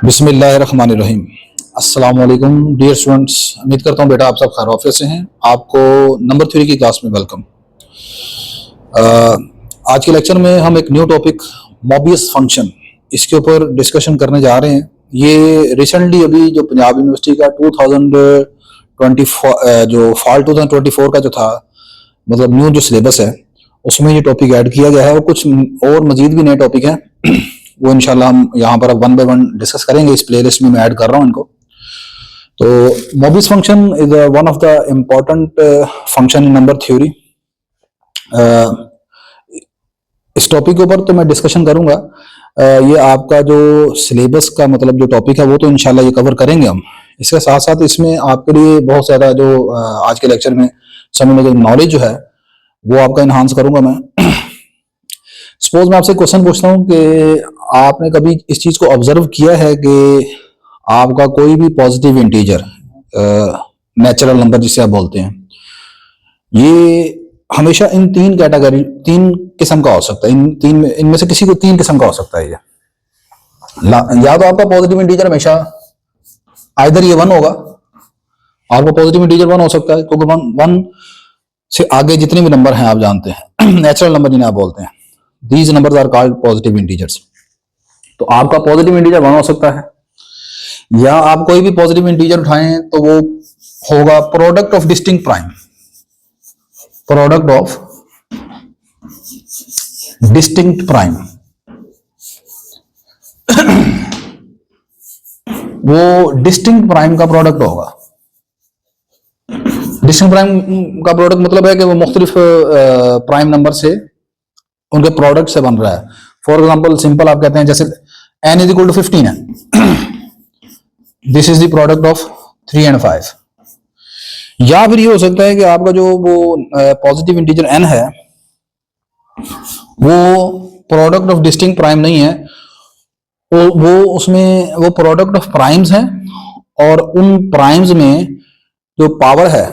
बिस्मिल्लाहिर्रहमानिर्रहीम। अस्सलाम वालेकुम डियर स्टूडेंट्स, उम्मीद करता हूँ बेटा आप सब खैर ऑफिस से हैं। आपको नंबर 3 की क्लास में वेलकम। आज के लेक्चर में हम एक न्यू टॉपिक मोबियस फंक्शन इसके ऊपर डिस्कशन करने जा रहे हैं। ये रिसेंटली अभी जो पंजाब यूनिवर्सिटी का 2024 जो फॉल 2024 का जो था, मतलब न्यू जो सिलेबस है उसमें ये टॉपिक ऐड किया गया है और कुछ और मजीद भी नए टॉपिक हैं वो इंशाल्लाह हम यहाँ पर अब वन बाय वन डिस्कस करेंगे। इस प्लेलिस्ट में मैं ऐड कर रहा हूँ इनको। तो Mobius function is one of the important function in number theory. इस टॉपिक के ऊपर तो मैं डिस्कशन करूंगा। ये आपका जो सिलेबस का मतलब जो टॉपिक है वो तो इंशाल्लाह ये कवर करेंगे हम। इसके साथ साथ इसमें आपके लिए बहुत ज़्यादा जो आज के लेक्चर में समझने की नॉलेज जो है वो आपका इन्हांस करूंगा मैं। सपोज मैं आपसे क्वेश्चन पूछता हूँ कि आपने कभी इस चीज को ऑब्जर्व किया है कि आपका कोई भी पॉजिटिव इंटीजर, नेचुरल नंबर जिसे आप बोलते हैं, ये हमेशा इन तीन किस्म का हो सकता है। इनमें से किसी को 3 किस्म का हो सकता है। या तो आपका पॉजिटिव इंटीजर हमेशा आइदर ये 1 होगा, आपका पॉजिटिव इंटीजर 1 हो सकता है क्योंकि 1 से आगे जितने भी नंबर हैं आप जानते हैं नेचुरल नंबर जिन्हें आप बोलते हैं, these numbers are called positive integers. तो आपका पॉजिटिव इंटीजर 1 हो सकता है, या आप कोई भी पॉजिटिव इंटीजर उठाएं तो वो होगा product of distinct prime. Product of distinct prime वो डिस्टिंक्ट प्राइम का प्रोडक्ट होगा। डिस्टिंक्ट प्राइम का प्रोडक्ट मतलब है कि वो मुख्तलिफ प्राइम नंबर से उनके प्रोडक्ट से बन रहा है। फॉर एग्जाम्पल सिंपल आप कहते हैं जैसे n इज इक्वल टू 15 है, this is the product of 3 and 5। या फिर ये हो सकता है कि आपका जो वो पॉजिटिव इंटीजर n है वो प्रोडक्ट ऑफ डिस्टिंक्ट प्राइम नहीं है, वो उसमें वो प्रोडक्ट ऑफ प्राइम्स है और उन प्राइम्स में जो पावर है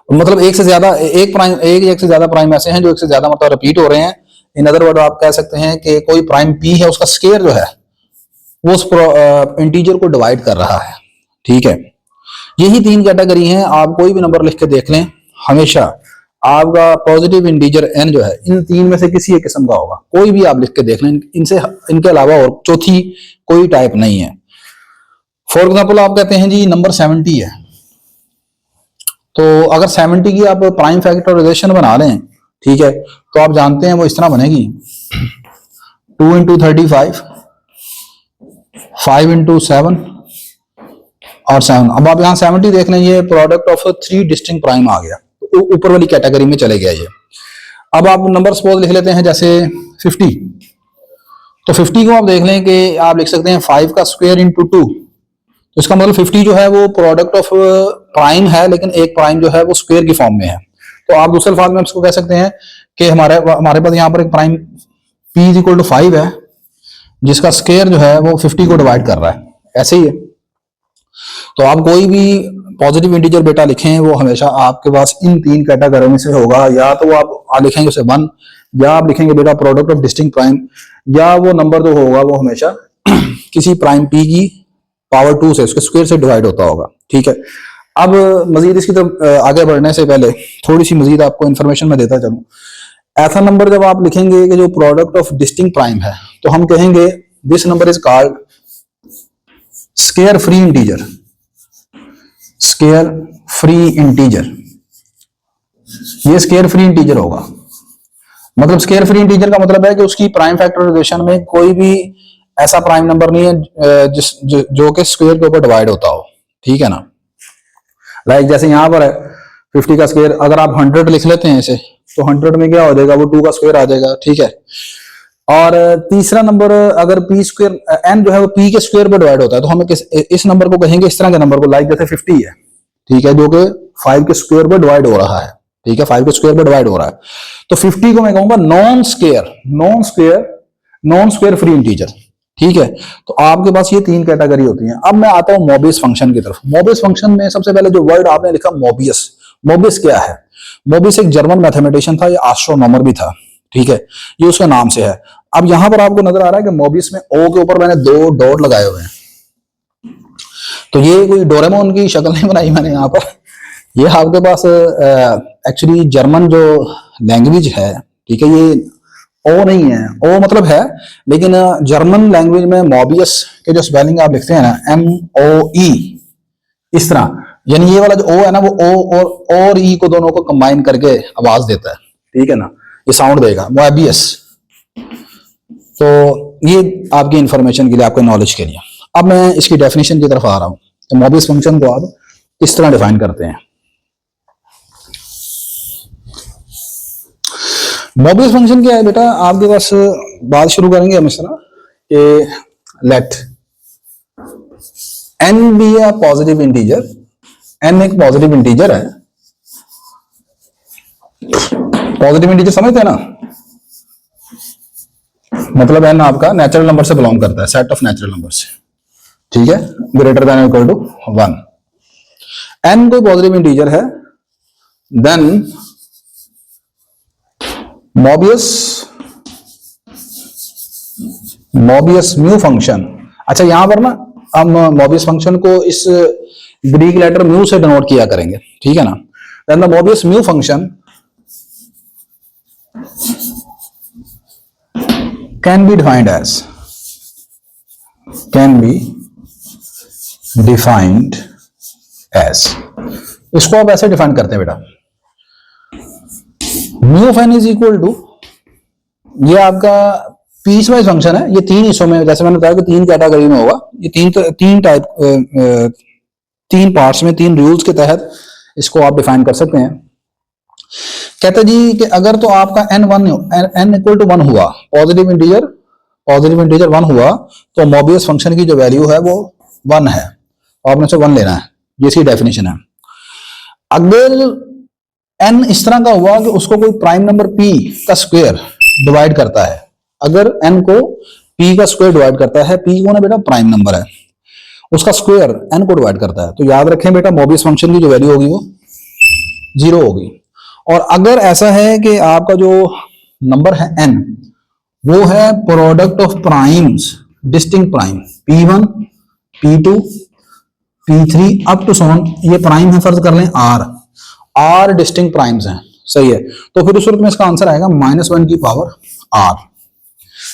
मतलब एक से ज्यादा प्राइम ऐसे हैं जो एक से ज्यादा मतलब रिपीट हो रहे हैं। इन अदर वर्ड आप कह सकते हैं कि कोई प्राइम p है उसका स्क्वायर जो है वो उस इंटीजर को डिवाइड कर रहा है। ठीक है, यही 3 कैटेगरी हैं। आप कोई भी नंबर लिख के देख लें, हमेशा आपका पॉजिटिव इंटीजर n जो है इन 3 में से किसी एक किस्म का होगा। कोई भी आप लिख के देख लें, इनके अलावा और चौथी कोई टाइप नहीं है। फॉर एग्जाम्पल आप कहते हैं जी नंबर 70 है, तो अगर 70 की आप प्राइम फैक्टराइजेशन बना लें, ठीक है, तो आप जानते हैं वो इस तरह बनेगी 2 into 35, 5 into 7 और 7। अब आप यहाँ 70 देख लें, ये प्रोडक्ट ऑफ 3 डिस्टिंक्ट प्राइम आ गया, तो ऊपर वाली कैटेगरी में चले गया ये। अब आप नंबर सपोज लिख लेते हैं जैसे 50, तो 50 को आप देख लें कि आप लिख सकते हैं 5 का स्क्वायर इंटू 2, तो इसका मतलब 50 जो है वो प्रोडक्ट ऑफ प्राइम है, लेकिन एक प्राइम जो है वो स्क्वायर की फॉर्म में है। तो आप दूसरे अल्फाज में इसको कह सकते हैं कि हमारे पास यहाँ पर एक prime p is equal to 5 है जिसका स्क्वायर जो है वो 50 को डिवाइड कर रहा है। ऐसे ही है। तो आप कोई भी पॉजिटिव इंटीजर बेटा लिखें वो हमेशा आपके पास इन 3 कैटेगरी में से होगा। या तो आप लिखेंगे उसे 1, या आप लिखेंगे बेटा प्रोडक्ट ऑफ डिस्टिंक्ट प्राइम, या वो नंबर जो होगा वो हमेशा किसी प्राइम p की पावर 2 से, उसके स्क्वायर से डिवाइड होता होगा। ठीक है, अब मजीद इसकी तरफ आगे बढ़ने से पहले थोड़ी सी मजीद आपको इंफॉर्मेशन मैं देता चलूं। ऐसा नंबर जब आप लिखेंगे कि जो प्रोडक्ट ऑफ डिस्टिंक्ट प्राइम है, तो हम कहेंगे this number is called square free integer. Square free integer, ये स्क्वायर फ्री इंटीजर होगा। मतलब स्क्वायर फ्री इंटीजर का मतलब है कि उसकी प्राइम फैक्टराइजेशन में कोई भी ऐसा प्राइम नंबर नहीं है जो कि स्क्वायर के ऊपर डिवाइड होता हो। ठीक है ना, लाइक जैसे यहां पर है 50 का स्क्वायर, अगर आप 100 लिख लेते हैं इसे, तो 100 में क्या हो जाएगा, वो 2 का स्क्वायर आ जाएगा। ठीक है, और तीसरा नंबर अगर p स्क्वायर n जो है वो p के स्क्वायर पर डिवाइड होता है, तो हम इस नंबर को कहेंगे, इस तरह के नंबर को, लाइक जैसे 50 है, ठीक है, जो कि 5 के स्क्वायर पर डिवाइड हो रहा है। ठीक है, 5 के स्क्वायर पर डिवाइड हो रहा है, तो 50 को मैं कहूंगा नॉन स्क्वायर फ्री इंटीजर। ठीक है, तो आपके पास ये 3 कैटेगरी होती हैं। अब मैं आता हूं मोबियस फंक्शन की तरफ। मोबियस फंक्शन में सबसे पहले जो वर्ड आपने लिखा मोबियस, मोबियस क्या है? मोबियस एक जर्मन मैथमेटिशियन था, ये एस्ट्रोनॉमर भी था। ठीक है, ये उसका नाम से है। अब यहां पर आपको नजर आ रहा है कि मोबियस में ओ के ऊपर मैंने 2 डॉट लगाए हुए हैं, तो ये कोई डोरेमोन की शक्ल नहीं बनाई मैंने यहाँ पर। ये आपके पास एक्चुअली जर्मन जो लैंग्वेज है, ठीक है, ये ओ नहीं है, ओ मतलब है, लेकिन जर्मन लैंग्वेज में मोबियस के जो स्पेलिंग आप लिखते हैं ना, MOE, इस तरह, यानी ये वाला जो ओ है ना, वो ओ और ई को दोनों को कंबाइन करके आवाज देता है, ठीक है ना, ये साउंड देगा, मोबियस। तो ये आपकी इंफॉर्मेशन के लिए, आपके नॉलेज के लिए। अब मैं इसकी डेफिनेशन की तरफ आ रहा हूं। तो मोबियस फंक्शन को आप किस तरह डिफाइन करते हैं? मोबियस फंक्शन क्या है बेटा, आपके पास बात शुरू करेंगे हम इस तरह कि let n be a positive integer, n एक पॉजिटिव इंटीजर है। पॉजिटिव इंटीजर समझते हैं ना, मतलब n आपका नेचुरल नंबर से बिलोंग करता है, सेट ऑफ नेचुरल नंबर से, ठीक है, greater than equal to 1। n कोई पॉजिटिव इंटीजर है, देन मोबियस म्यू फंक्शन। अच्छा, यहां पर ना हम मोबियस फंक्शन को इस ग्रीक लेटर म्यू से डिनोट किया करेंगे, ठीक है ना। Then the Mobius mu function can be defined as, इसको आप ऐसे डिफाइन करते हैं बेटा, mu of n is equal to, ये आपका पीस वाइज फंक्शन है, ये 3 हिस्सों में, जैसे मैंने बताया कि 3 कैटेगरी में होगा, ये तीन पार्ट्स में, 3 रूल्स के तहत इसको आप डिफाइन कर सकते हैं। कहते जी कि अगर तो आपका n इक्वल टू 1 हुआ, पॉजिटिव इंटीजर 1 हुआ, तो मोबियस फंक्शन की जो वैल्यू है वो 1 है, आपने से 1 लेना है, ये इसकी डेफिनेशन है। अगर n इस तरह का हुआ कि उसको कोई प्राइम नंबर p का स्क्वायर डिवाइड करता है, अगर n को p का स्क्वायर डिवाइड करता है, p कौन है बेटा, प्राइम नंबर है, उसका स्क्वायर n को डिवाइड करता है, तो याद रखें बेटा मोबियस फंक्शन की जो वैल्यू होगी वो 0 होगी। और अगर ऐसा है कि आपका जो नंबर है n, वो है product of primes, distinct prime, p1 p2 p3 up to so on, ये प्राइम है, फर्ज कर लें r डिस्टिंक्ट प्राइम्स हैं, सही है, तो फिर उस सूरत में इसका आंसर आएगा -1 की पावर r,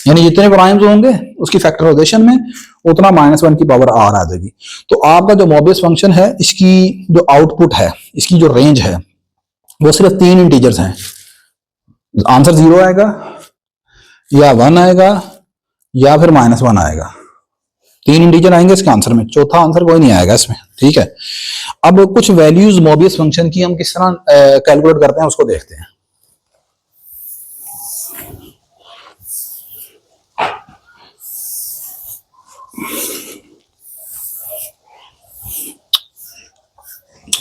यानी जितने प्राइम्स होंगे उसकी फैक्टराइजेशन में उतना -1 की पावर r आ जाएगी। तो आपका जो मोबियस फंक्शन है, इसकी जो आउटपुट है, इसकी जो रेंज है, वो सिर्फ 3 इंटीजर्स हैं, आंसर 0 आएगा या 1 आएगा या फिर -1 आएगा, 3 इंटीजर आएंगे इसके आंसर में, चौथा आंसर कोई नहीं आएगा इसमें, ठीक है। अब कुछ वैल्यूज मोबियस फंक्शन की हम किस तरह कैलकुलेट करते हैं उसको देखते हैं।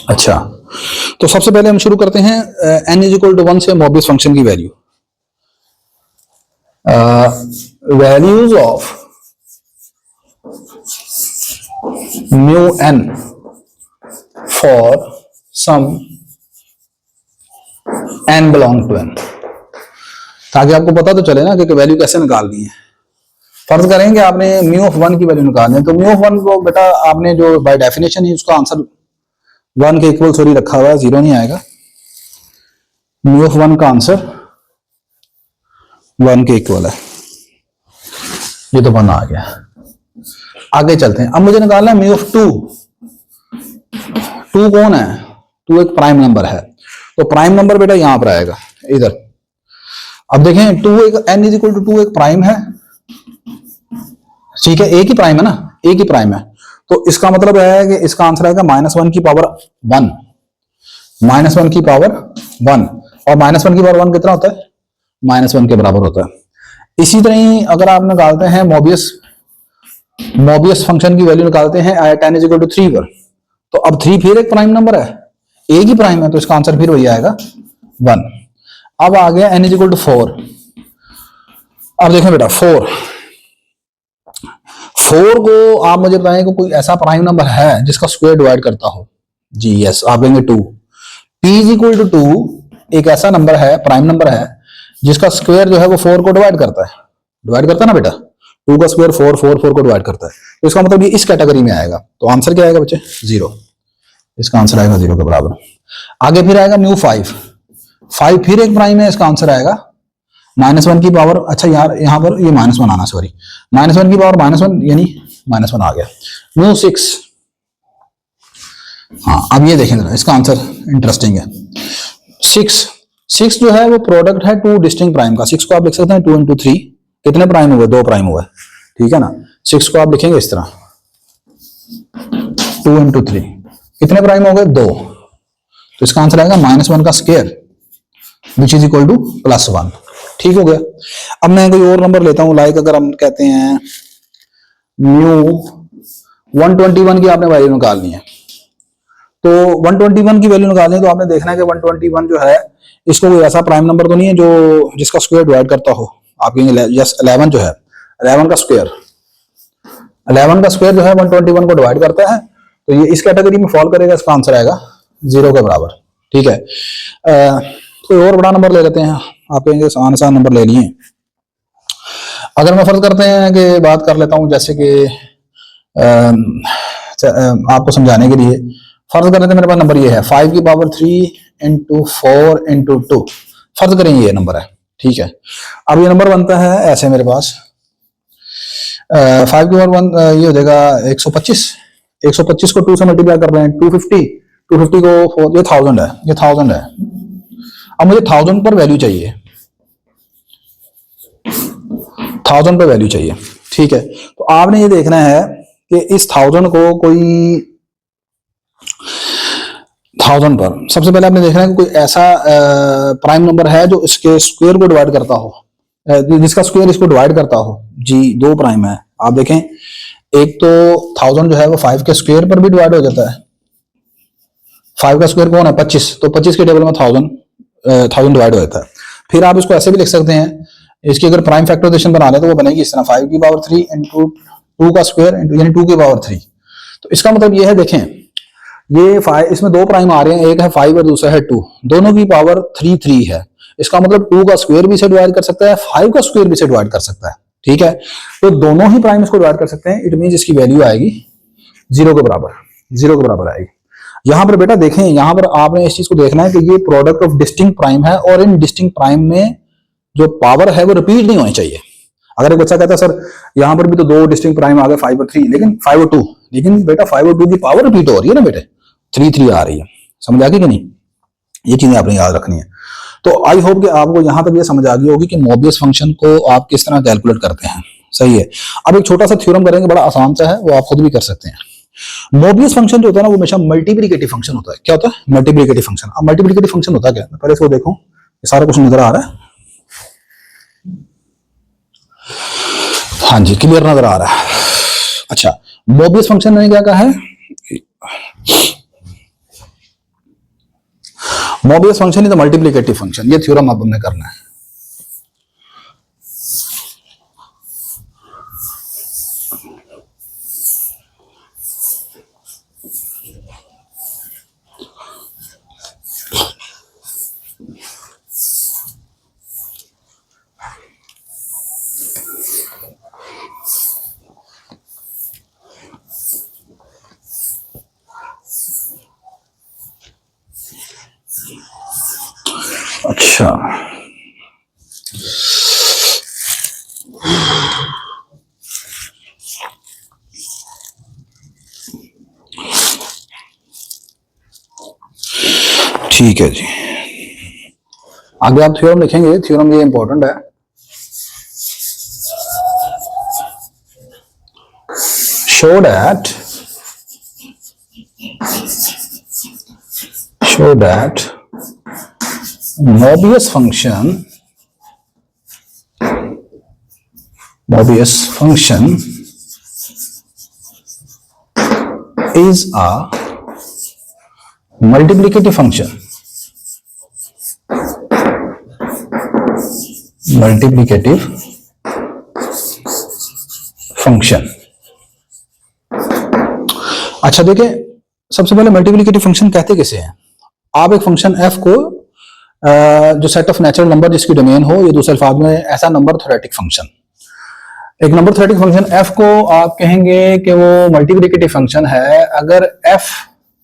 अच्छा, तो सबसे पहले हम शुरू करते हैं n इज इक्वल टू 1 से मोबियस फंक्शन की value, values of mu n for some n belong to n, ताकि आपको पता तो चले ना कि वैल्यू कैसे निकालनी है। फर्ज करेंगे आपने म्यू ऑफ 1 की वैल्यू निकालनी है, तो म्यू ऑफ 1 को बेटा आपने जो बाय डेफिनेशन ही उसका आंसर 1 के इक्वल सॉरी रखा हुआ है, 0 नहीं आएगा, म्यू ऑफ 1 का आंसर 1 के इक्वल है, ये तो 1 आ गया। आगे चलते हैं, अब मुझे निकालना है म्यू ऑफ 2 कौन है, 2 एक प्राइम नंबर है, तो प्राइम नंबर बेटा यहां पर आएगा इधर। अब देखें 2 एक n इज इक्वल टू 2 एक प्राइम है, ठीक है, एक ही प्राइम है ना, एक ही प्राइम है, तो इसका मतलब है कि इसका आंसर आएगा -1 की पावर 1, -1 की पावर 1, और -1 की पावर 1 कितना होता है, -1 के बराबर होता है। इसी तरह ही अगर आप निकालते हैं मोबियस फंक्शन की वैल्यू निकालते हैं tan इज इक्वल टू 3 पर, तो अब 3 फिर एक प्राइम नंबर है, एक ही प्राइम है, तो इसका आंसर फिर वही आएगा 1। अब आ गया n इज इक्वल टू 4। अब देखें बेटा 4 को आप मुझे बताएं कि कोई ऐसा प्राइम नंबर है जिसका स्क्वायर डिवाइड करता हो, जी यस, आप लेंगे 2। p इज इक्वल टू 2 एक ऐसा नंबर है, प्राइम नंबर है, जिसका स्क्वायर जो है वो 4 को डिवाइड करता है, डिवाइड करता है ना बेटा, 2 का स्क्वायर 4, 4 4 को डिवाइड करता है, तो इसका मतलब ये इस कैटेगरी में आएगा। तो आंसर क्या आएगा बच्चे? 0। इसका आंसर आएगा 0 के बराबर। आगे फिर आएगा म्यू 5, 5 फिर एक प्राइम है, इसका आंसर आएगा -1 की पावर, अच्छा यार यहाँ पर ये -1 आना, सॉरी, -1 की पावर -1 यानी -1 आ गया। म्यू 6, हाँ अब ये देखें इसका आंसर इंटरेस्टिंग है। 6 जो है वो प्रोडक्ट है 2 डिस्टिंक्ट प्राइम का। 6 को आप लिख सकते हैं 2 into 3, कितने प्राइम हुए? 2 प्राइम हुए, ठीक है ना। 6 को आप लिखेंगे इस तरह 2 into 3, कितने प्राइम हो गए? 2। तो इसका आंसर आएगा -1 का square which is equal to +1। ठीक हो गया। अब मैं कोई और नंबर लेता हूं, लाइक अगर हम कहते हैं म्यू 121 की आपने वैल्यू निकालनी है, तो 121 की वैल्यू निकालनी है तो आपने देखना है कि 121 जो है इसको कोई ऐसा प्राइम नंबर तो नहीं है जो जिसका स्क्वायर डिवाइड करता हो। आप कहेंगे यस 11 जो है 11 का स्क्वायर, 11 का स्क्वायर जो है 121 को डिवाइड करता है, तो ये इस कैटेगरी में फॉल करेगा, इसका आंसर आएगा 0 के बराबर। ठीक है। कोई और बड़ा नंबर ले लेते हैं, आप कहेंगे आसान नंबर ले लिए। अगर मैं फर्ज करते हैं कि बात कर लेता हूं, जैसे कि आपको समझाने के लिए फर्ज कर लेते हैं मेरे पास नंबर ये है 5 की पावर 3 into 4 into 2, फर्ज करें ये नंबर है। ठीक है। अब ये नंबर बनता है ऐसे मेरे पास 5 की पावर 1 ये हो जाएगा 125, 125 को 2 से मल्टीप्लाई कर रहे हैं 250, 250 को ये 1000 है, ये 1000 है। अब मुझे 1000 पर वैल्यू चाहिए, 1000 पर वैल्यू चाहिए। ठीक है। तो आपने ये देखना है कि इस 1000 को कोई 1000 पर सबसे पहले आपने देखना है कि कोई ऐसा प्राइम नंबर है जो इसके स्क्वायर को डिवाइड करता हो, जिसका स्क्वायर इसको डिवाइड करता हो। जी 2 प्राइम है। आप देखें एक तो 1000 जो है वो 5 के स्क्वायर पर भी डिवाइड हो जाता है। 5 का स्क्वायर कौन है? 25, तो 25 के टेबल में 1000 डिवाइड हो जाता है। फिर आप इसको ऐसे भी लिख सकते हैं, इसकी अगर प्राइम फैक्टराइजेशन बना ले तो वो बनेगी इस तरह 5 की पावर 3 into 2 का स्क्वायर यानी 2 की पावर 3। तो इसका मतलब ये है, देखें ये 5, इसमें 2 प्राइम आ रहे हैं, एक है 5 और दूसरा है 2, दोनों की पावर 3 है। इसका मतलब 2 का स्क्वायर भी इसे डिवाइड कर सकता है, 5 का स्क्वायर भी इसे डिवाइड कर सकता है। ठीक है। तो दोनों ही प्राइम इसको डिवाइड कर सकते हैं। इट मींस इसकी वैल्यू आएगी 0 के बराबर, 0 के बराबर आएगी। यहां पर बेटा देखें, यहां पर आपने इस चीज को देखना है कि ये प्रोडक्ट ऑफ डिस्टिंक्ट प्राइम है और इन डिस्टिंक्ट प्राइम में जो पावर है वो रिपीट नहीं होनी चाहिए। अगर एक बच्चा कहता है सर यहां पर भी तो 2 डिस्टिंक्ट प्राइम आ गए 5 और 3, लेकिन 5 और 2, लेकिन बेटा 5 और 2 की पावर रिपीट हो रही है ना बेटे, 3 आ रही है। समझ आ गई कि नहीं? ये चीजें आपने याद रखनी है। तो आई होप कि आपको यहां तक ये समझ आ गई होगी कि मोबियस फंक्शन को आप किस तरह कैलकुलेट करते हैं। सही है। अब एक छोटा सा थ्योरम करेंगे, बड़ा आसान सा है, वो आप खुद भी कर सकते हैं। मोबियस फंक्शन जो होता है ना वो हमेशा मल्टीप्लिकेटिव फंक्शन होता है। क्या होता है? Multiplicative function. अब मल्टीप्लिकेटिव फंक्शन होता क्या? पहले इसको देखो, ये सारा कुछ नजर आ रहा है? हाँ जी, क्लियर नजर आ रहा है। अच्छा, मोबियस फंक्शन में क्या कहा है? Mobius function is the multiplicative function. ये थ्योरम अब हमने करना है। अच्छा, ठीक है जी। आगे आप थ्योरम लिखेंगे, थ्योरम ये इंपॉर्टेंट है। show that Mobius function is a multiplicative function. अच्छा देखिए, सबसे पहले मल्टीप्लिकेटिव फंक्शन कहते किसे हैं? आप एक फंक्शन f को जो सेट ऑफ नेचुरल नंबर जिसकी डोमेन हो, ये दूसरे अल्फाज में ऐसा नंबर थ्योरेटिक फंक्शन। एक नंबर थ्योरेटिक फंक्शन f को आप कहेंगे कि वो मल्टीप्लिकेटिव फंक्शन है अगर f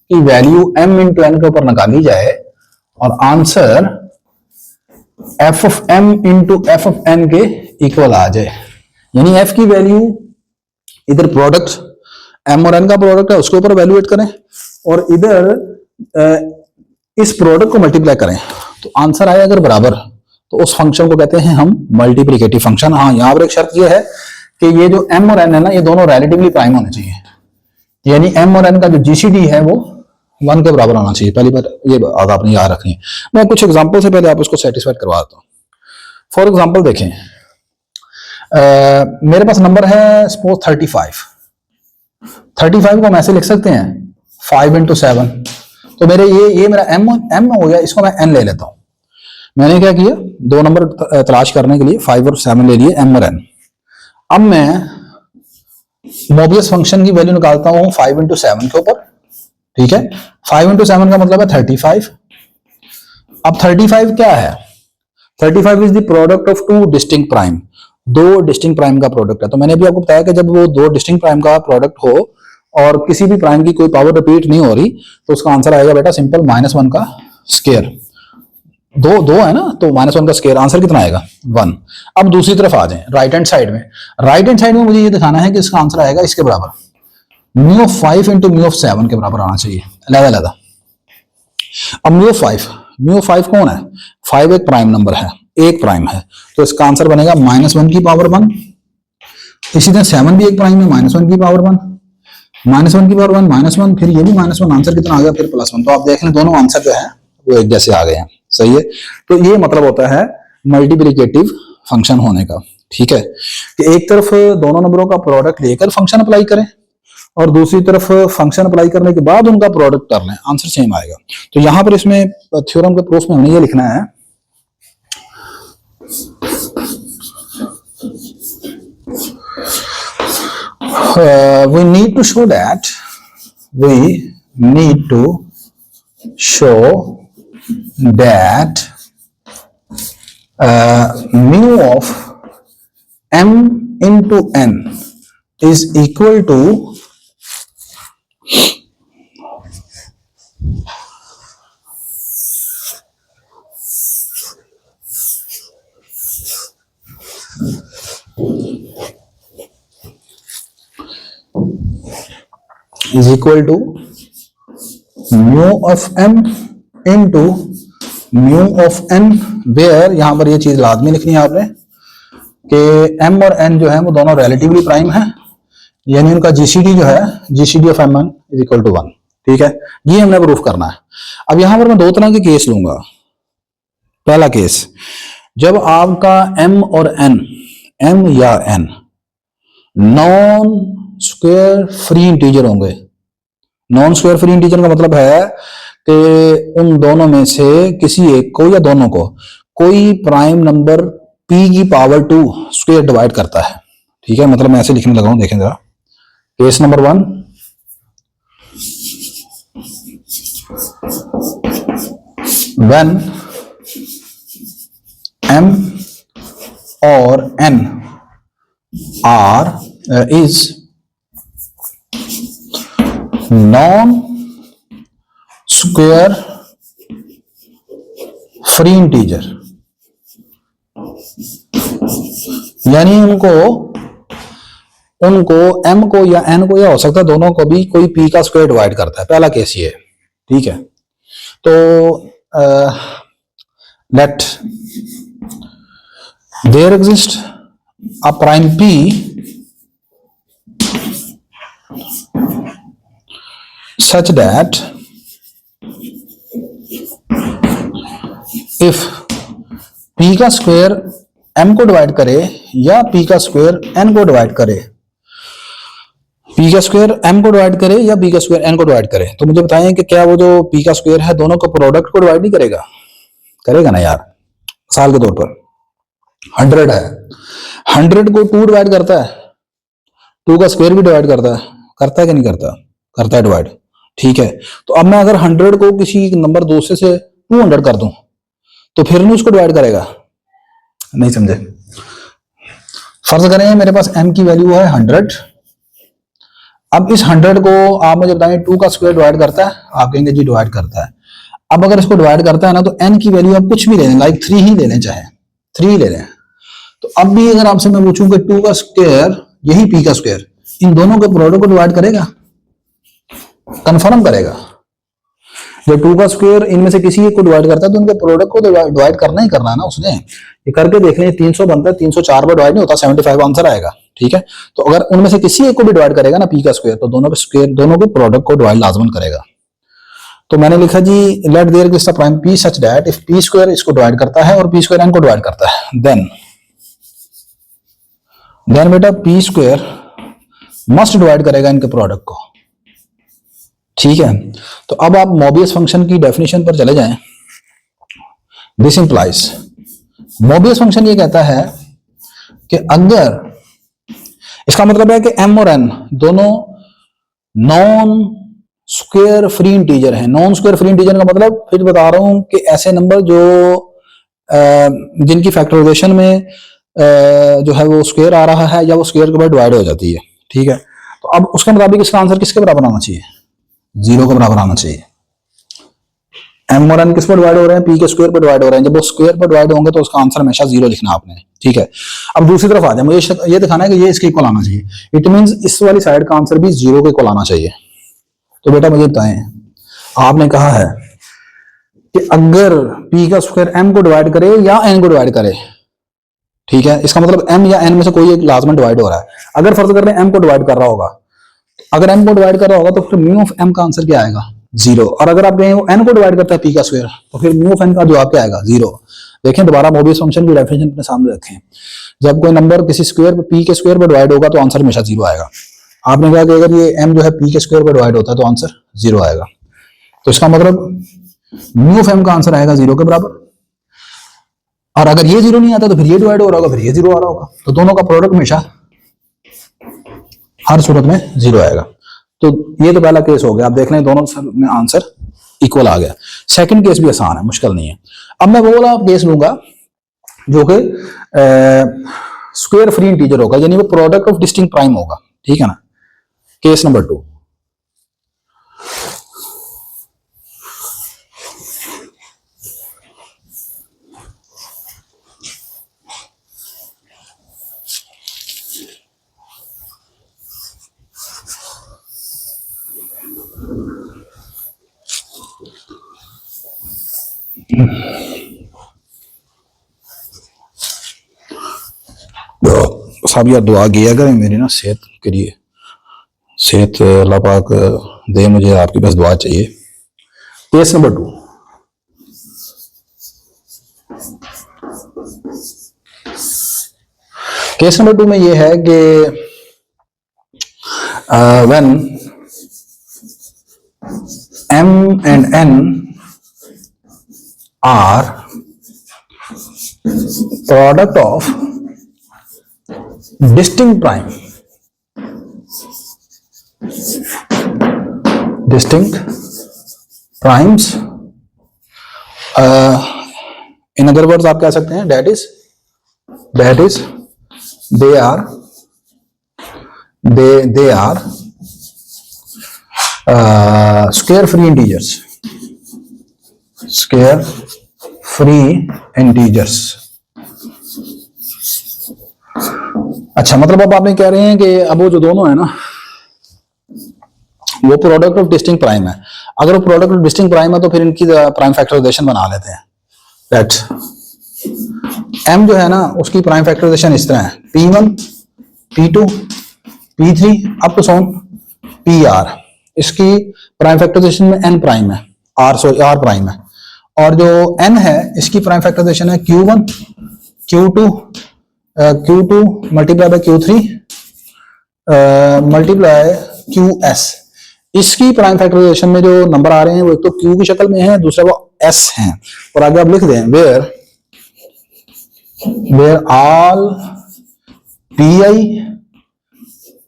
की वैल्यू m इंटू n के ऊपर निकाली जाए और answer f of m into f of n के इक्वल आ जाए, यानी f की वैल्यू इधर प्रोडक्ट m और n का प्रोडक्ट है उसके ऊपर वैल्यूएट करें और इधर इस प्रोडक्ट को मल्टीप्लाई करें तो आंसर आए अगर बराबर तो उस फंक्शन को कहते हैं हम मल्टीप्लिकेटिव फंक्शन। हाँ, यहां पर एक शर्त यह है कि ये जो m और n है ना ये दोनों रिलेटिवली प्राइम होने चाहिए, यानी m और n का जो जीसीडी है वो 1 के बराबर आना चाहिए। पहली बात ये बात आपने याद रखनी है। मैं कुछ एग्जांपल से पहले आप उसको सेटिस्फाइड करवा देता हूँ। फॉर एग्जांपल देखें, मेरे पास नंबर है सपोज 35 को हम ऐसे लिख सकते हैं 5 इंटू 7, तो मेरे ये मेरा m हो गया, इसको मैं n ले लेता हूं। मैंने क्या किया, दो नंबर तलाश करने के लिए 5 और 7 ले लिए, m और n। अब मैं मोबियस फंक्शन की वैल्यू निकालता हूं 5 इंटू 7 के ऊपर, ठीक है। 5 इंटू 7 का मतलब है 35। अब 35 क्या है, 35 is the product of two distinct prime, दो डिस्टिंक्ट प्राइम का प्रोडक्ट है। तो मैंने भी आपको बताया कि जब वो दो डिस्टिंक्ट प्राइम का प्रोडक्ट हो और किसी भी प्राइम की कोई पावर रिपीट नहीं हो रही तो उसका आंसर आएगा बेटा सिंपल -1 का स्क्वायर। दो है ना, तो -1 का स्क्वायर, आंसर कितना आएगा 1। अब दूसरी तरफ आ जाए राइट हैंड साइड में मुझे ये दिखाना है कि इसका आंसर आएगा इसके बराबर, mu of 5 into mu of 7 के बराबर आना चाहिए, अलग-अलग। अब म्यू ऑफ 5 कौन है, 5 एक प्राइम नंबर है, एक प्राइम है, तो इसका आंसर बनेगा -1 की पावर 1। इसी तरह 7 भी एक प्राइम है, -1 की पावर 1, -1 की पावर 1 -1, फिर ये भी -1, आंसर कितना आ गया फिर +1। तो आप देख लें दोनों आंसर जो है वो एक जैसे आ गए हैं, सही है। तो ये मतलब होता है मल्टीप्लिकेटिव फंक्शन होने का, ठीक है, कि एक तरफ दोनों नंबरों का प्रोडक्ट लेकर फंक्शन अप्लाई करें और दूसरी तरफ फंक्शन अप्लाई करने के बाद उनका प्रोडक्ट कर लें, आंसर सेम आएगा। तो यहां पर इसमें थ्योरम के प्रूफ में हमें ये लिखना है, we need to show that mu of m into n is equal to mu of m into mu of n, where यहां पर ये चीज लाजमी लिखनी है आपने कि m और n जो है वो दोनों रिलेटिवली प्राइम है, यानी उनका जीसीडी जो है GCD of m is equal to 1, ठीक है। ये हमने प्रूफ करना है। अब यहां पर मैं दो तरह के केस लूंगा। पहला केस, जब आपका m और n, m या n non square free integer होंगे। नॉन स्क्वायर फ्री इंटीजर का मतलब है कि उन दोनों में से किसी एक को या दोनों को कोई प्राइम नंबर p की पावर 2 स्क्वायर डिवाइड करता है, ठीक है। मतलब मैं ऐसे लिखने लगा हूं, देखें जरा। केस नंबर 1, व्हेन m और n are is non square free integer, यानी उनको m को या n को या हो सकता है दोनों को भी कोई p का स्क्वायर डिवाइड करता है। पहला केस ये है, ठीक है। तो let there exist a prime p such that if p का स्क्वायर m को डिवाइड करे या p का स्क्वायर n को डिवाइड करे, p का स्क्वायर m को डिवाइड करे या p का स्क्वायर n को डिवाइड करे, तो मुझे बताएं कि क्या वो जो p का स्क्वायर है दोनों को प्रोडक्ट को डिवाइड नहीं करेगा? करेगा ना यार। मिसाल के तौर पर 100 है, 100 को 2 डिवाइड करता है, 2 का स्क्वायर भी डिवाइड करता है कि नहीं करता? करता है डिवाइड, ठीक है। तो अब मैं अगर 100 को किसी नंबर दूसरे से 200 कर दूं तो फिर नहीं उसको डिवाइड करेगा? नहीं समझे? फर्ज करें मेरे पास m की वैल्यू है 100। अब इस 100 को आप मुझे बताएं 2 का स्क्वायर डिवाइड करता है? आप कहेंगे जी डिवाइड करता है। अब अगर इसको डिवाइड करता है ना तो n की वैल्यू आप कुछ भी ले लें, लाइक 3 ही ले लें, चाहे 3 ही ले लें। तो अब भी अगर आपसे मैं पूछूं कि 2 का स्क्वायर यही p का स्क्वायर इन दोनों के प्रोडक्ट को डिवाइड करेगा? कंफर्म करेगा। जब 2 का स्क्वायर इनमें से किसी एक को डिवाइड करता है तो उनके प्रोडक्ट को डिवाइड करना ही करना है ना उसने। ये करके देख लें, 300 बनता है, 304 पर डिवाइड नहीं होता, 75 आंसर आएगा। ठीक है, तो अगर उनमें से किसी एक को भी डिवाइड करेगा ना p का स्क्वायर, तो दोनों के प्रोडक्ट को डिवाइड लाजमन करेगा। तो मैंने लिखा जी let there exist a prime p such that if p square इसको डिवाइड करता है और p स्क्वायर n को डिवाइड करता है, देन बेटा p स्क्वायर मस्ट डिवाइड करेगा इनके प्रोडक्ट को। ठीक है, तो अब आप मोबियस फंक्शन की डेफिनेशन पर चले जाएं। दिस इंप्लाइज, मोबियस फंक्शन ये कहता है कि अगर, इसका मतलब है कि m और n दोनों नॉन स्क्वायर फ्री इंटीजर हैं। नॉन स्क्वायर फ्री इंटीजर का मतलब फिर बता रहा हूं कि ऐसे नंबर जो जिनकी फैक्टराइजेशन में जो है वो स्क्वायर आ रहा है या वो स्क्वायर के बाद डिवाइड हो जाती है। ठीक है, तो अब उसके मुताबिक इसका आंसर किसके बराबर आना चाहिए? 0 के बराबर आना चाहिए। m और n किस पर डिवाइड हो रहे हैं? p के स्क्वायर पर डिवाइड हो रहे हैं। जब वो स्क्वायर पर डिवाइड होंगे तो उसका आंसर हमेशा 0 लिखना आपने। ठीक है, अब दूसरी तरफ आ जाए, मुझे ये दिखाना है कि ये इसके इक्वल आना चाहिए। इट मींस इस वाली साइड का आंसर भी 0 के इक्वल आना चाहिए। तो बेटा मुझे बताएं, आपने कहा है कि अगर p का स्क्वायर m को डिवाइड करे या n को डिवाइड करे, ठीक है, इसका मतलब m या n में से कोई एक लाजमन डिवाइड हो रहा है। अगर फर्ज कर लें m को डिवाइड कर रहा होगा, अगर m को डिवाइड कर रहा होगा तो फिर म्यू ऑफ m का आंसर क्या आएगा? 0। और अगर आप कहें वो n को डिवाइड करता है p का स्क्वायर, तो फिर म्यू ऑफ n का जवाब क्या आएगा? 0। देखें, दोबारा मोबियस फंक्शन की डेफिनेशन अपने सामने रखें। जब कोई नंबर किसी स्क्वायर पर p के स्क्वायर पर डिवाइड होगा तो आंसर हमेशा 0 आएगा। आपने कहा कि अगर ये m जो है p के स्क्वायर पर डिवाइड होता है तो आंसर 0 आएगा। तो इसका मतलब म्यू ऑफ m का आंसर आएगा 0 के बराबर। और अगर ये 0 नहीं आता तो फिर ये डिवाइड हो रहा होगा, फिर ये 0 आ रहा होगा। तो दोनों का प्रोडक्ट हमेशा हर सूरत में 0 आएगा। तो ये तो पहला केस हो गया। आप देख लें दोनों में आंसर इक्वल आ गया। सेकंड केस भी आसान है, मुश्किल नहीं है। अब मैं वो वाला केस लूंगा जो कि स्क्वायर फ्री इंटीजर होगा, यानी वो प्रोडक्ट ऑफ डिस्टिंक्ट प्राइम होगा। ठीक है ना। केस नंबर 2, साहब यार दुआ किया करें मेरी ना सेहत के लिए। सेहत अल्लाह पाक दे मुझे, आपकी बस दुआ चाहिए। केस नंबर 2, केस नंबर 2 में ये है कि when m and n are product of distinct primes, in other words आप कह सकते हैं that is they are square free integers। अच्छा, मतलब अब आपने कह रहे हैं कि अब वो जो दोनों है ना वो प्रोडक्ट ऑफ डिस्टिंक्ट प्राइम है। अगर वो प्रोडक्ट ऑफ डिस्टिंक्ट प्राइम है तो फिर इनकी प्राइम फैक्टराइजेशन बना लेते हैं। दैट m जो है ना उसकी प्राइम फैक्टराइजेशन इस तरह है, p1 p2 p3 up to so on pr। इसकी प्राइम फैक्टराइजेशन में n प्राइम है, r प्राइम है। और जो n है इसकी प्राइम फैक्टराइजेशन है q1 q2 multiply by q3 multiply qs। इसकी प्राइम फैक्टराइजेशन में जो नंबर आ रहे हैं वो एक तो q की शक्ल में है, दूसरा वो s है। और आगे आप लिख दें where all pi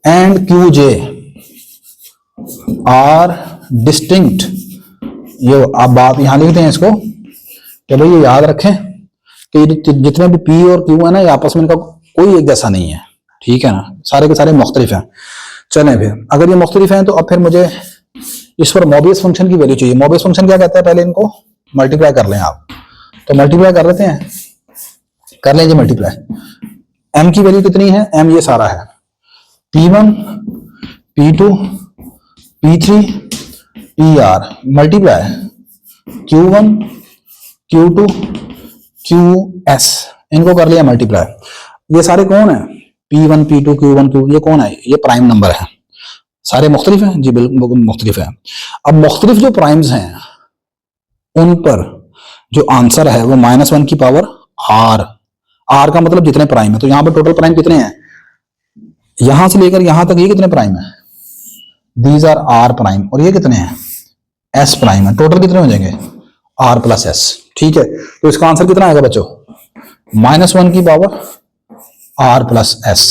and qj are distinct। ये अब आप यहां लिखते हैं इसको कि भाई ये याद रखें कि जितने भी p और q है ना ये आपस में इनका कोई एक जैसा नहीं है। ठीक है ना, सारे के सारे मुख्तलिफ हैं। चलें फिर, अगर ये मुख्तलिफ हैं तो अब फिर मुझे इस पर मोबियस फंक्शन की वैल्यू चाहिए। मोबियस फंक्शन क्या कहता है, पहले इनको मल्टीप्लाई कर लें आप, तो मल्टीप्लाई कर लेते हैं, कर लेंगे मल्टीप्लाई। m की वैल्यू कितनी है, m ये सारा है, p1 p2 p3 pr multiply q1 q2 qs, इनको कर लिया मल्टीप्लाई। ये सारे कौन है, p1 p2 q1 q, ये कौन है, ये प्राइम नंबर है, सारे मुख्तलिफ हैं जी, बिल्कुल मुख्तलिफ है। अब मुख्तलिफ जो प्राइम्स हैं उन पर जो आंसर है वो -1 की पावर r, r का मतलब जितने प्राइम है, तो यहां पर टोटल प्राइम कितने हैं, यहां से लेकर यहां तक ये कितने प्राइम है, दीज आर r प्राइम, और ये कितने हैं, s प्राइम है। टोटल कितने हो जाएंगे, r प्लस s, ठीक है। तो इसका आंसर कितना आएगा बच्चों, -1 की पावर r प्लस s,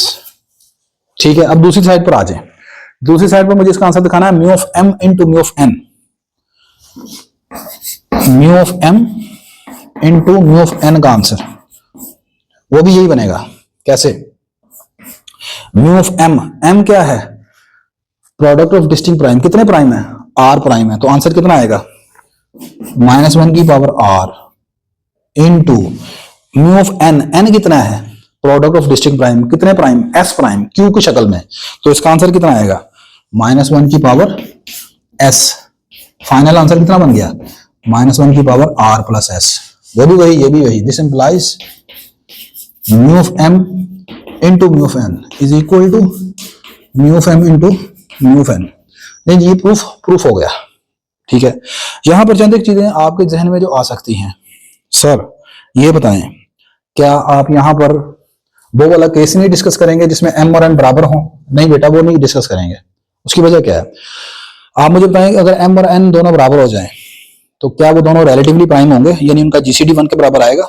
ठीक है। अब दूसरी साइड पर आ जाए, दूसरी साइड पर मुझे इसका आंसर दिखाना है, mu of m into mu of n, mu of m into mu of n का आंसर वो भी यही बनेगा। कैसे, म्यू ऑफ m क्या है, प्रोडक्ट ऑफ डिस्टिंक्ट प्राइम, कितने प्राइम है, r प्राइम है, तो आंसर कितना आएगा, -1 की power r into mu of n कितना है, प्रोडक्ट ऑफ डिस्टिंक्ट प्राइम, कितने प्राइम, s प्राइम, q की शक्ल में, तो इसका आंसर कितना आएगा, -1 की पावर s। फाइनल आंसर कितना बन गया, -1 की पावर r प्लस s, वो भी वही, ये भी वही। This implies mu of m into mu of n is equal to mu of m into mu of n। नहीं, ये प्रूफ हो गया, ठीक है। यहां पर चंद एक चीजें आपके जहन में जो आ सकती हैं, सर ये बताएं, क्या आप यहां पर वो वाला केस नहीं डिस्कस करेंगे जिसमें m और n बराबर हों, नहीं बेटा वो नहीं डिस्कस करेंगे। उसकी वजह क्या है, आप मुझे बताएं, अगर m और n दोनों बराबर हो जाएं तो क्या वो दोनों रिलेटिवली प्राइम होंगे, यानी उनका जीसीडी 1 के बराबर आएगा।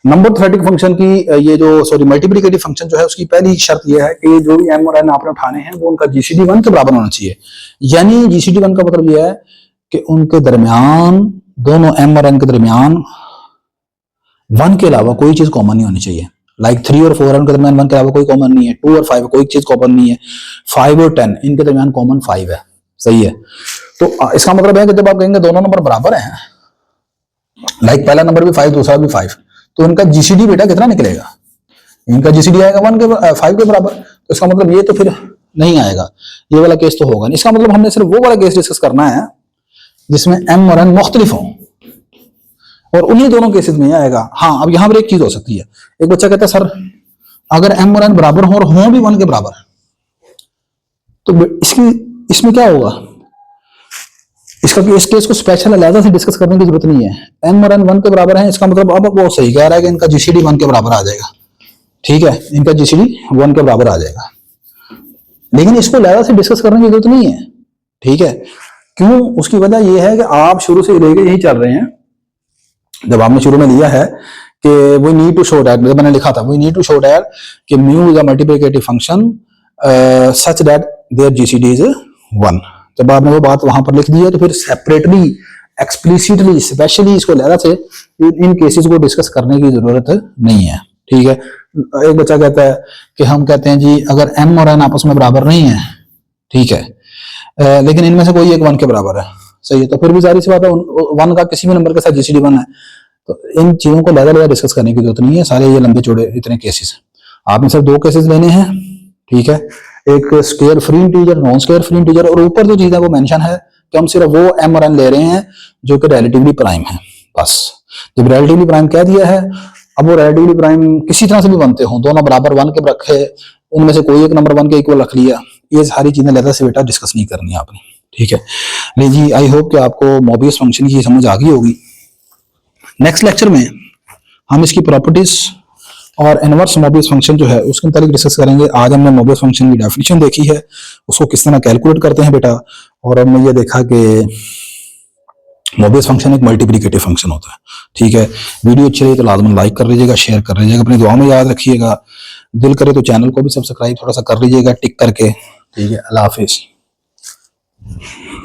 नंबर थ्योरेटिक फंक्शन की ये जो मल्टीप्लिकेटिव फंक्शन जो है उसकी पहली शर्त यह है कि जो भी m और n आपने उठाने हैं वो उनका जीसीडी 1 के बराबर होना चाहिए। यानी जीसीडी 1 का मतलब यह है कि उनके दरमियान, दोनों m और n के दरमियान 1 के अलावा कोई चीज कॉमन नहीं होनी चाहिए। लाइक 3 और 4 के दरमियान 1 के अलावा कोई कॉमन नहीं है, 2 और 5 कोई चीज कॉमन नहीं है, 5 और 10 इनके दरमियान कॉमन 5 है, सही है। तो इसका मतलब है कि जब आप कहेंगे दोनों नंबर बराबर हैं, लाइक पहला नंबर भी 5 दूसरा भी 5, तो इनका जीसीडी बेटा कितना निकलेगा, इनका जीसीडी आएगा 5 के बराबर। तो इसका मतलब ये तो फिर नहीं आएगा, ये वाला केस तो होगा नहीं। इसका मतलब हमने सिर्फ वो वाला केस डिस्कस करना है जिसमें m और n मुख्तलिफ हों, और उन्हीं दोनों केसेस में आएगा। हाँ, अब यहां पर एक चीज हो सकती है, एक बच्चा कहता है सर अगर m और n बराबर हों और हों भी 1 के बराबर, तो इसमें क्या होगा, इस केस को स्पेशल अलग से डिस्कस करने की जरूरत नहीं है। m और n 1 के बराबर है, इसका मतलब अब वो सही कह रहा है कि इनका जीसीडी 1 के बराबर आ जाएगा, ठीक है, इनका जीसीडी 1 के बराबर आ जाएगा। लेकिन इसको अलग से डिस्कस करने की जरूरत नहीं है, ठीक है। क्यों, उसकी वजह यह है कि आप शुरू से लेके यही चल रहे हैं। जब आपने शुरू में लिया है कि we need to show that, मैंने लिखा था we need to show that कि mu is a multiplicative function such that their GCD is 1। जब आपने वो बात वहां पर लिख दी है तो फिर सेपरेटली, एक्सप्लिसिटली, स्पेशली इसको अलग से इन केसेस को डिस्कस करने की जरूरत नहीं है, ठीक है। एक बच्चा कहता है कि हम कहते हैं जी अगर m और n आपस में बराबर नहीं है, ठीक है, लेकिन इनमें से कोई एक 1 के बराबर है, सही है, तो फिर भी जारी सी बात है 1 का किसी भी नंबर के साथ जीसीडी 1 है, तो इन चीजों को अलग डिस्कस करने की जरूरत नहीं है। सारे ये लंबे चौड़े इतने केसेस, आपने सिर्फ 2 केसेस लेने हैं, ठीक है, एक square free integer, non square free integer, और ऊपर जो चीज है वो मेंशन है कि हम सिर्फ वो m और n ले रहे हैं जो कि रिलेटिवली प्राइम है, बस। जब रिलेटिवली प्राइम कह दिया है, अब वो रिलेटिवली प्राइम किसी तरह से भी बनते हो, दोनों बराबर 1 के रखे, उनमें से कोई एक नंबर 1 के इक्वल रख लिया, ये सारी चीजें लेता से बेटा डिस्कस नहीं करनी आपने, ठीक है। ले जी, आई होप कि आपको मोबियस फंक्शन की समझ आ गई होगी। नेक्स्ट लेक्चर में हम इसकी प्रॉपर्टीज और इनवर्स मोबियस फंक्शन जो है उसके मुताबिक डिस्कस करेंगे। आज हमने मोबियस फंक्शन की डेफिनेशन देखी है, उसको किस तरह कैलकुलेट करते हैं बेटा, और हमने ये देखा कि मोबियस फंक्शन एक मल्टीप्लिकेटिव फंक्शन होता है, ठीक है। वीडियो अच्छी रही तो लाजमन लाइक कर लीजिएगा, शेयर कर लीजिएगा, अपनी दुआ में याद रखिएगा, दिल करे तो चैनल को भी सब्सक्राइब थोड़ा सा कर लीजिएगा टिक करके, ठीक है। अल्लाह हाफिज।